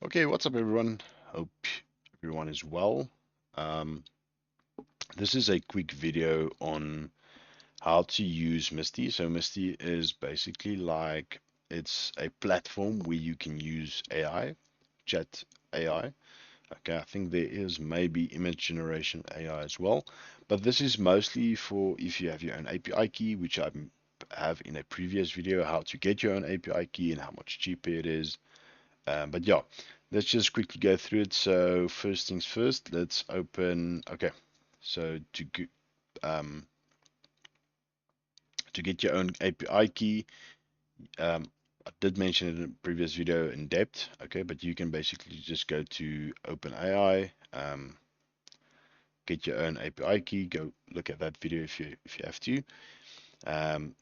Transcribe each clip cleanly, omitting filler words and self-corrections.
Okay, what's up, everyone? Hope everyone is well. Um, this is a quick video on how to use Msty. So Msty is basically like it's a platform where you can use AI, chat AI. Okay, I think there is maybe image generation AI as well, but this is mostly for if you have your own API key, which I have in a previous video, how to get your own API key and how much cheaper it is. But yeah, let's just quickly go through it. So first things first, let's open. Okay, so um, to get your own API key, um, I did mention it in a previous video in depth. Okay, but you can basically just go to OpenAI, get your own API key. Go look at that video if you have to. Um,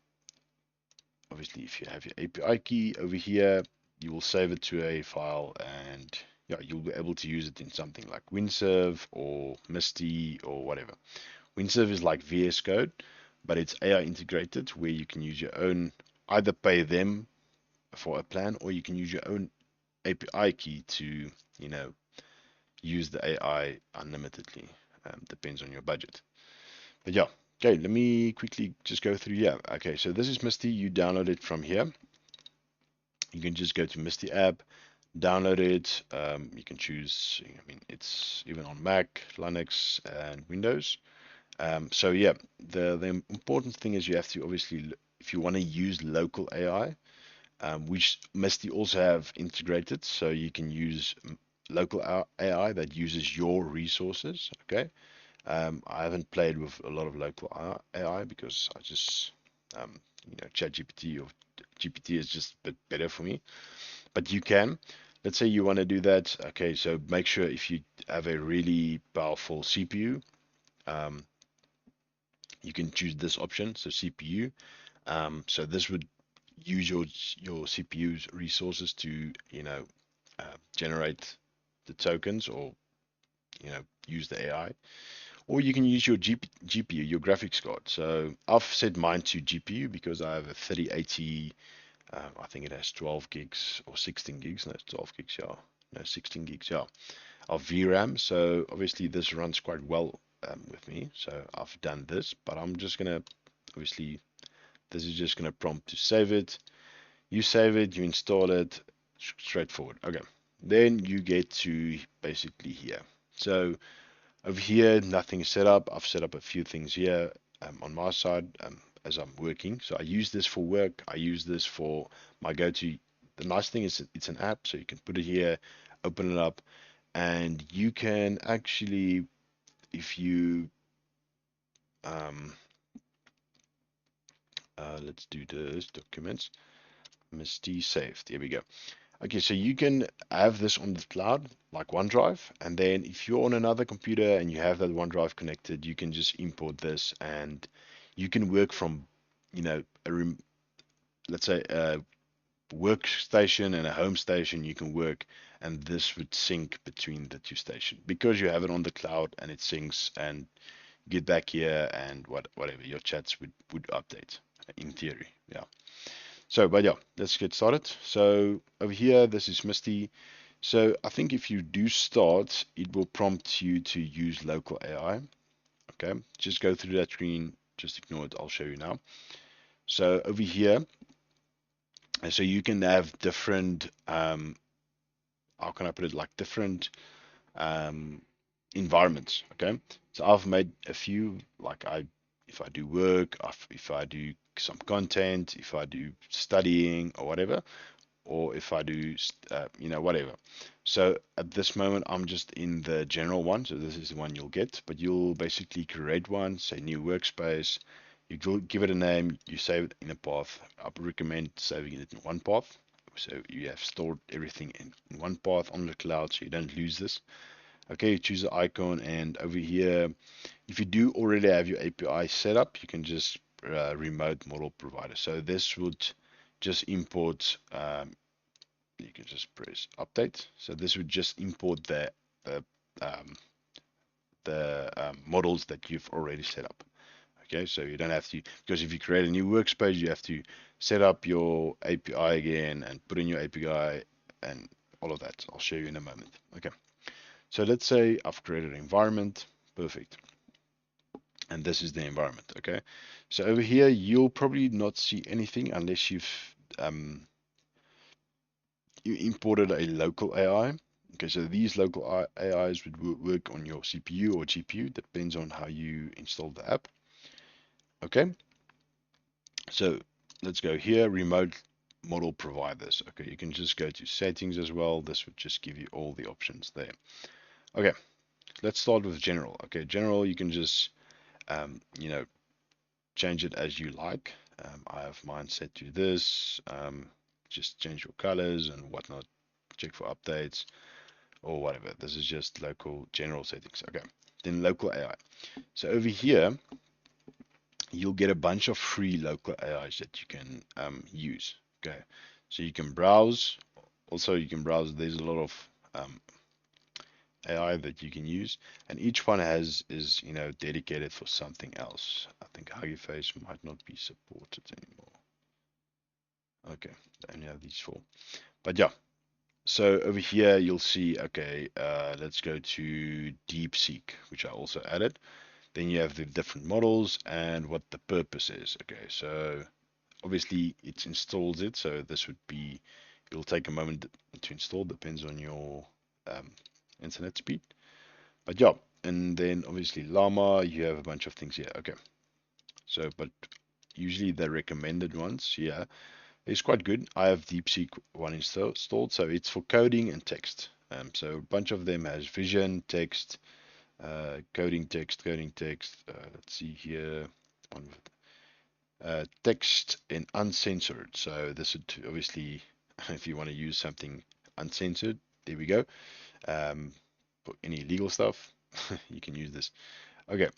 Obviously, if you have your API key over here, you will save it to a file and yeah, you'll be able to use it in something like WinServe or Msty or whatever. WinServe is like VS Code, but it's AI integrated where you can use your own, either pay them for a plan or you can use your own API key to, you know, use the AI unlimitedly. Depends on your budget. But yeah, okay, let me quickly just go through. Yeah, okay, so this is Msty. You download it from here. You can just go to Msty app, download it. You can choose, I mean, it's even on Mac, Linux, and Windows. So yeah, the important thing is you have to obviously, if you want to use local AI, which Misty also have integrated, so you can use local AI that uses your resources. Okay, I haven't played with a lot of local AI because I just, ChatGPT or GPT is just a bit better for me. But you can. Let's say you want to do that. Okay, so make sure if you have a really powerful CPU, um, you can choose this option. So CPU. So this would use your CPU's resources to generate the tokens or use the AI. Or you can use your GPU, your graphics card. So I've set mine to GPU because I have a 3080. I think it has 12 gigs or 16 gigs. No, it's 12 gigs, yeah. No, 16 gigs, yeah, of VRAM. So obviously this runs quite well with me. So I've done this, but I'm just gonna obviously this is just gonna prompt to save it. You save it, you install it, straightforward. Okay, then you get to basically here. So over here, nothing is set up. I've set up a few things here on my side as I'm working. So I use this for work. I use this for my go-to. The nice thing is it's an app, so you can put it here, open it up, and you can actually, if you, um, let's do this documents, Misty saved. There we go. Okay, so you can have this on the cloud, like OneDrive, and then if you're on another computer and you have that OneDrive connected, you can just import this and you can work from, let's say a workstation and a home station, you can work, and this would sync between the two stations because you have it on the cloud and it syncs and get back here and whatever your chats would update in theory. Yeah. So, but yeah, let's get started. So over here, this is Misty. So I think if you do start, it will prompt you to use local AI. Okay, just go through that screen. Just ignore it. I'll show you now. So over here, so you can have different, how can I put it, like different um, environments. Okay, so I've made a few, like if I do work, if I do some content, if I do studying or whatever, or if I do, whatever. So at this moment, I'm just in the general one. So this is the one you'll get, but you'll basically create one, say new workspace. You give it a name, you save it in a path. I would recommend saving it in one path. So you have stored everything in one path on the cloud so you don't lose this. Okay, you choose the icon, and over here, if you do already have your API set up, you can just remote model provider. So this would just import you can just press update. So this would just import the um, models that you've already set up. Okay, so you don't have to, because if you create a new workspace, you have to set up your API again and put in your API and all of that. I'll show you in a moment. Okay. So let's say I've created an environment. Perfect. And this is the environment. Okay. So over here, you'll probably not see anything unless you imported a local AI. Okay, so these local AIs would work on your CPU or GPU, depends on how you install the app. Okay, so let's go here, remote model providers. Okay, you can just go to settings as well. This would just give you all the options there. Okay, let's start with general. Okay, general, you can just, change it as you like. I have mine set to this. Just change your colors and whatnot. Check for updates or whatever. This is just local general settings. Okay, then local AI. So over here, you'll get a bunch of free local AIs that you can use. Okay, so you can browse. Also, you can browse. There's a lot of AI that you can use, and each one is dedicated for something else. I think Hugging Face might not be supported anymore. Okay, I only have these four. But yeah, so over here you'll see, okay, let's go to DeepSeek, which I also added. Then you have the different models and what the purpose is. Okay, so obviously it installs it, so this would be, it'll take a moment to install, depends on your internet speed. But yeah, and then obviously Llama, you have a bunch of things here. Okay, so but usually the recommended ones here is quite good. I have DeepSeek one installed, so it's for coding and text. So a bunch of them has vision, text, coding text. Let's see here, one text and uncensored. So this would obviously, if you want to use something uncensored, there we go. For any legal stuff, you can use this. Okay,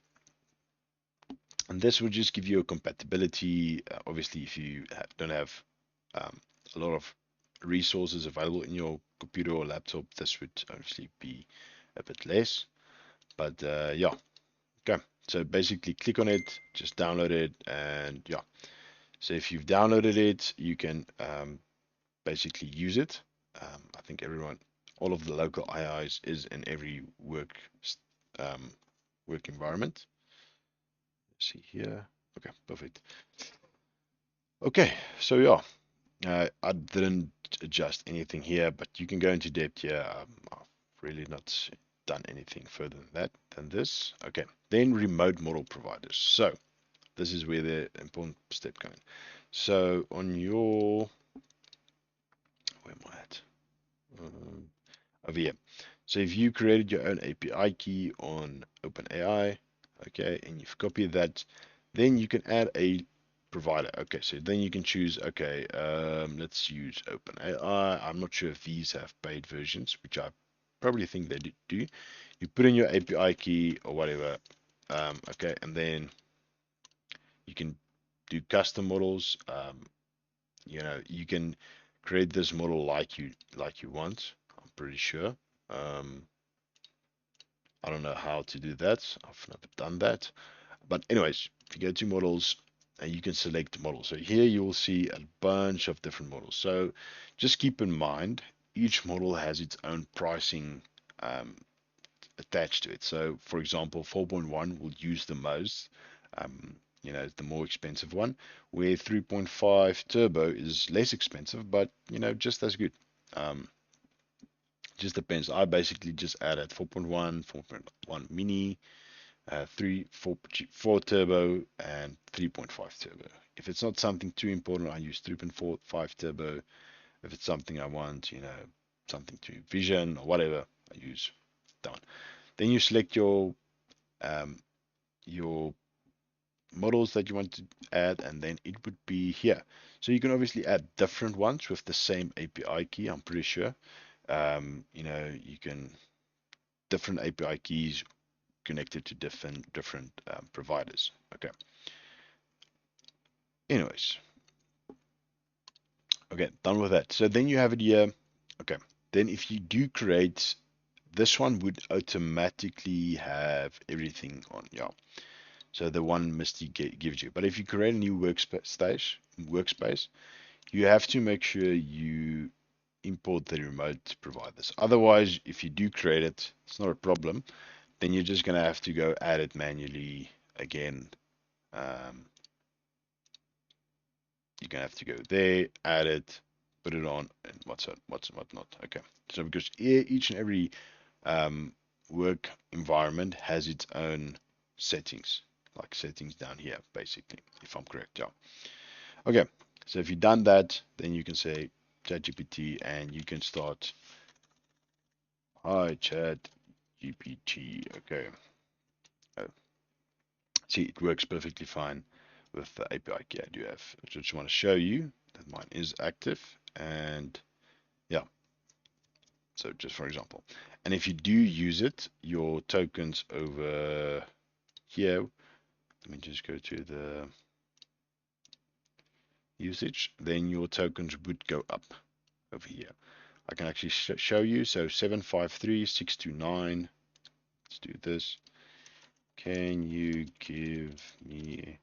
and this would just give you a compatibility. Obviously, if you don't have a lot of resources available in your computer or laptop, this would obviously be a bit less. But yeah, okay. So basically, click on it, just download it, and yeah. So if you've downloaded it, you can basically use it. I think all of the local AIs is in every work environment. Let's see here. Okay, perfect. Okay, so yeah, I didn't adjust anything here, but you can go into depth here. I've really not done anything further than this. Okay, then remote model providers. So this is where the important step comes in. So on your, where am I at? Over here. So if you created your own API key on OpenAI, okay, and you've copied that, then you can add a provider. Okay, so then you can choose, okay, let's use OpenAI. I'm not sure if these have paid versions, which I probably think they do. You put in your API key or whatever, okay, and then you can do custom models. You can create this model like you want. I'm pretty sure. I don't know how to do that. I've never done that. But anyways, if you go to models, and you can select model. So here you will see a bunch of different models. So just keep in mind, each model has its own pricing attached to it. So for example, 4.1 will use the most, the more expensive one, where 3.5 turbo is less expensive, but just as good. Just depends. I basically just added 4.1, 4.1 mini, 4 turbo, and 3.5 turbo. If it's not something too important, I use 3.5 turbo. If it's something I want, something to vision or whatever, I use that one. Then you select your models that you want to add, and then it would be here. So you can obviously add different ones with the same API key, I'm pretty sure. You can different API keys connected to different providers. Okay. Anyways, okay, done with that. So then you have it here. Okay. Then if you do create, this one would automatically have everything on. Yeah. So the one Msty gives you. But if you create a new workspace, you have to make sure you import the remote to provide this. Otherwise, if you do create it, it's not a problem. Then you're just going to have to go add it manually again. You're going to have to go there, add it, put it on, and whatnot. Okay. So because each and every work environment has its own settings, like settings down here, basically, if I'm correct. Yeah. Okay. So if you've done that, then you can say ChatGPT and you can start. Hi, ChatGPT. Okay. Oh, see, it works perfectly fine with the API key I do have. I just want to show you that mine is active. And yeah, so just for example. And if you do use it, your tokens over here, let me just go to the usage, then your tokens would go up over here. I can actually show you. So 753629. Let's do this. Can you give me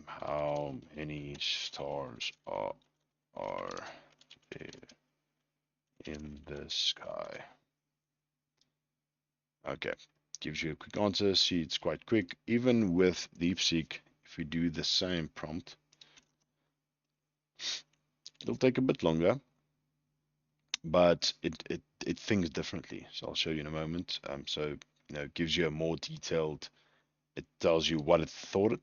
how many stars are in the sky? Okay, gives you a quick answer. See, it's quite quick. Even with DeepSeek, if we do the same prompt, it'll take a bit longer, but it thinks differently. So I'll show you in a moment. So it gives you a more detailed. It tells you what it thought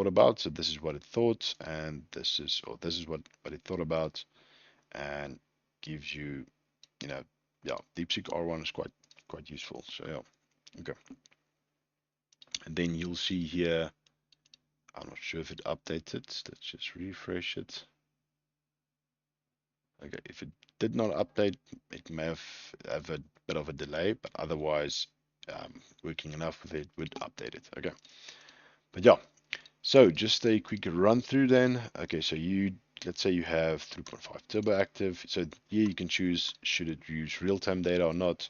about. So this is what it thought, and this is what it thought about, and gives you, yeah, DeepSeek R1 is quite useful. So yeah, okay. And then you'll see here. I'm not sure if it updated. Let's just refresh it. Okay, if it did not update, it may have a bit of a delay, but otherwise, working enough with it would update it. Okay, but yeah, so just a quick run through then. Okay, so let's say you have 3.5 turbo active. So here you can choose should it use real-time data or not.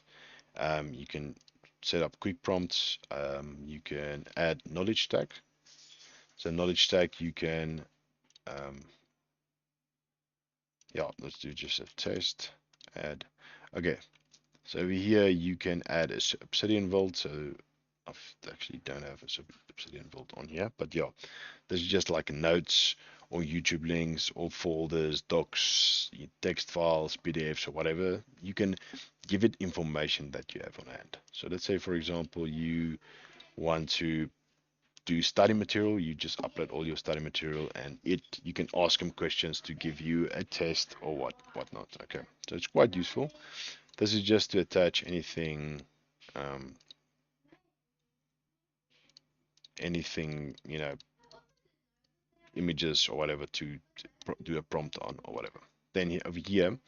You can set up quick prompts. You can add knowledge stack. So knowledge stack you can yeah, let's do just a test add. Okay, so over here you can add a Obsidian Vault. So I actually don't have a Obsidian Vault on here, but yeah, this is just like notes or YouTube links or folders, docs, text files, PDFs, or whatever. You can give it information that you have on hand. So let's say, for example, you want to do study material, you just upload all your study material, and you can ask them questions to give you a test or whatnot. Okay, so it's quite useful. This is just to attach anything, anything, images or whatever to do a prompt on or whatever. Then over here,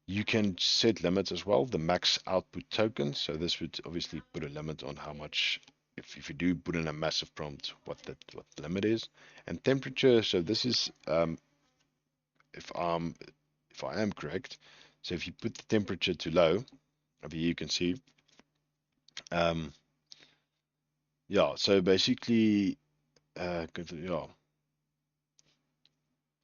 you can set limits as well. The max output token. So this would obviously put a limit on how much. If you do put in a massive prompt, what the limit is, and temperature. So this is if I am correct. So if you put the temperature to low, over here you can see. Yeah. So basically, yeah.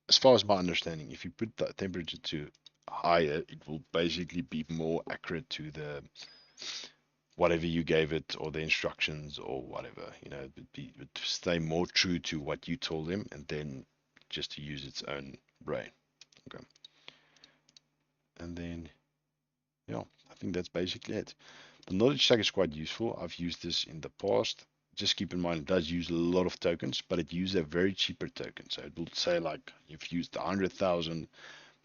As far as my understanding, if you put the temperature to higher, it will basically be more accurate to the whatever you gave it or the instructions or whatever. It would stay more true to what you told him, and then just to use its own brain. Okay. And then, yeah, I think that's basically it. The knowledge stack is quite useful. I've used this in the past. Just keep in mind it does use a lot of tokens, but it uses a very cheaper token. So it will say like you've used 100,000,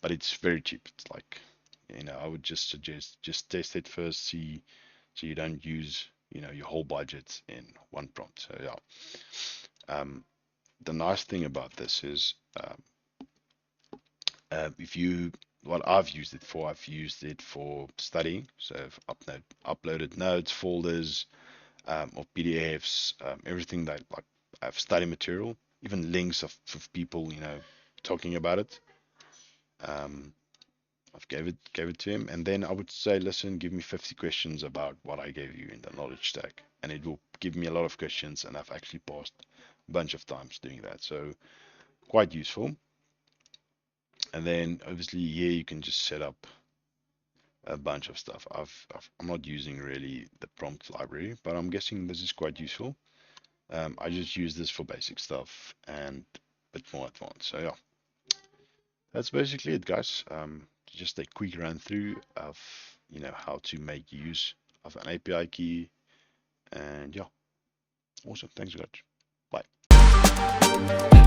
but it's very cheap. It's like, I would just suggest just test it first, see, so you don't use, your whole budget in one prompt. So yeah. The nice thing about this is, what I've used it for studying. So I've uploaded notes, folders, or PDFs, everything that like I have study material, even links of people, talking about it. I've gave it to him, and then I would say, listen, give me 50 questions about what I gave you in the knowledge stack, and it will give me a lot of questions, and I've actually passed a bunch of times doing that. So quite useful. And then obviously here you can just set up a bunch of stuff. I'm not using really the prompt library, but I'm guessing this is quite useful. I just use this for basic stuff and a bit more advanced. So yeah, that's basically it, guys. Just a quick run through of how to make use of an API key, and yeah, awesome. Thanks, guys. Bye.